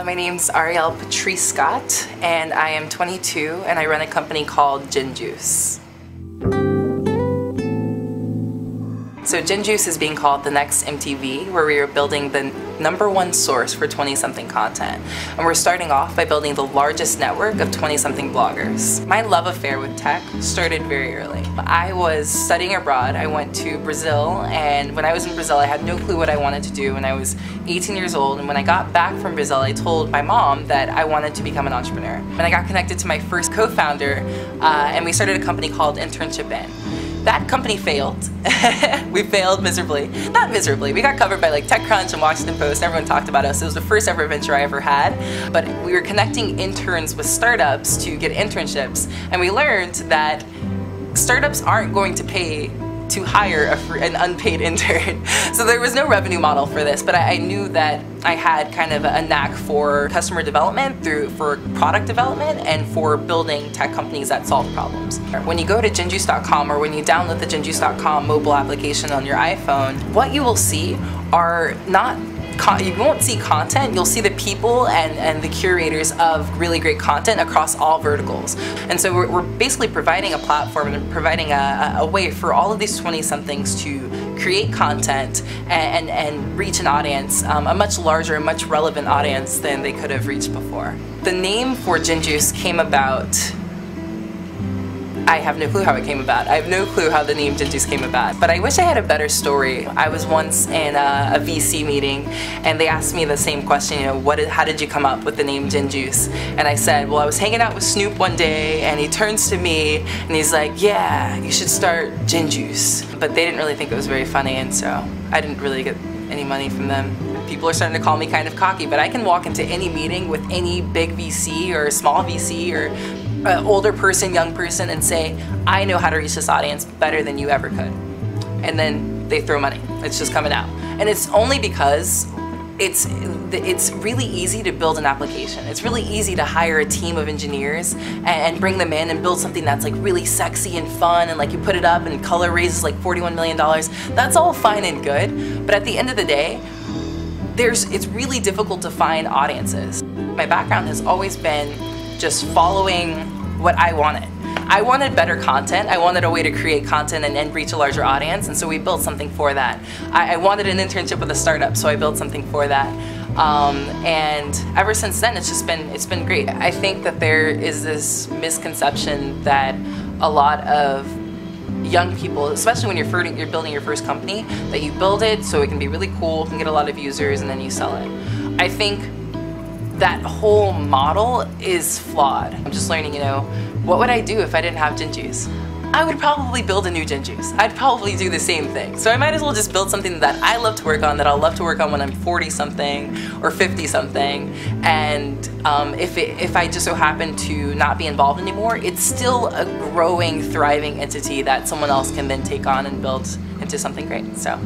My name's Arielle Patrice Scott, and I am 22, and I run a company called GenJuice. So GenJuice is being called the next MTV, where we are building the #1 source for 20-something content. And we're starting off by building the largest network of 20-something bloggers. My love affair with tech started very early. I was studying abroad. I went to Brazil, and when I was in Brazil, I had no clue what I wanted to do, and I was 18 years old. And when I got back from Brazil, I told my mom that I wanted to become an entrepreneur. And I got connected to my first co-founder, and we started a company called Internship In. That company failed. We failed miserably. Not miserably, we got covered by like TechCrunch and Washington Post. Everyone talked about us. It was the first ever venture I ever had. But we were connecting interns with startups to get internships. And we learned that startups aren't going to pay to hire an unpaid intern. So there was no revenue model for this, but I knew that I had kind of a knack for customer development, for product development, and for building tech companies that solve problems. When you go to GenJuice.com or when you download the GenJuice.com mobile application on your iPhone, what you will see are you won't see content, you'll see the people and the curators of really great content across all verticals. And so we're basically providing a platform and providing a way for all of these 20-somethings to create content and reach an audience, a much larger, much relevant audience than they could have reached before. The name for GenJuice came about. I have no clue how it came about. I have no clue how the name GenJuice came about. But I wish I had a better story. I was once in a VC meeting, and they asked me the same question, how did you come up with the name GenJuice? And I said, well, I was hanging out with Snoop one day, and he turns to me, and he's like, yeah, you should start GenJuice. But they didn't really think it was very funny, and so I didn't really get any money from them. People are starting to call me kind of cocky, but I can walk into any meeting with any big VC or small VC or older person, young person, and say, I know how to reach this audience better than you ever could. And then they throw money. It's just coming out. And it's only because it's really easy to build an application. It's really easy to hire a team of engineers and bring them in and build something that's like really sexy and fun, and like you put it up and color raises like $41 million. That's all fine and good, but at the end of the day, it's really difficult to find audiences. My background has always been just following what I wanted. I wanted better content. I wanted a way to create content and reach a larger audience, and so we built something for that. I wanted an internship with a startup, so I built something for that. And ever since then, it's been great. I think that there is this misconception that a lot of young people, especially when you're building your first company, that you build it so it can be really cool, can get a lot of users, and then you sell it. I think that whole model is flawed. I'm just learning, what would I do if I didn't have GenJuice? I would probably build a new GenJuice. I'd probably do the same thing. So I might as well just build something that I love to work on, that I'll love to work on when I'm 40-something or 50-something. And if I just so happen to not be involved anymore, it's still a growing, thriving entity that someone else can then take on and build into something great. So.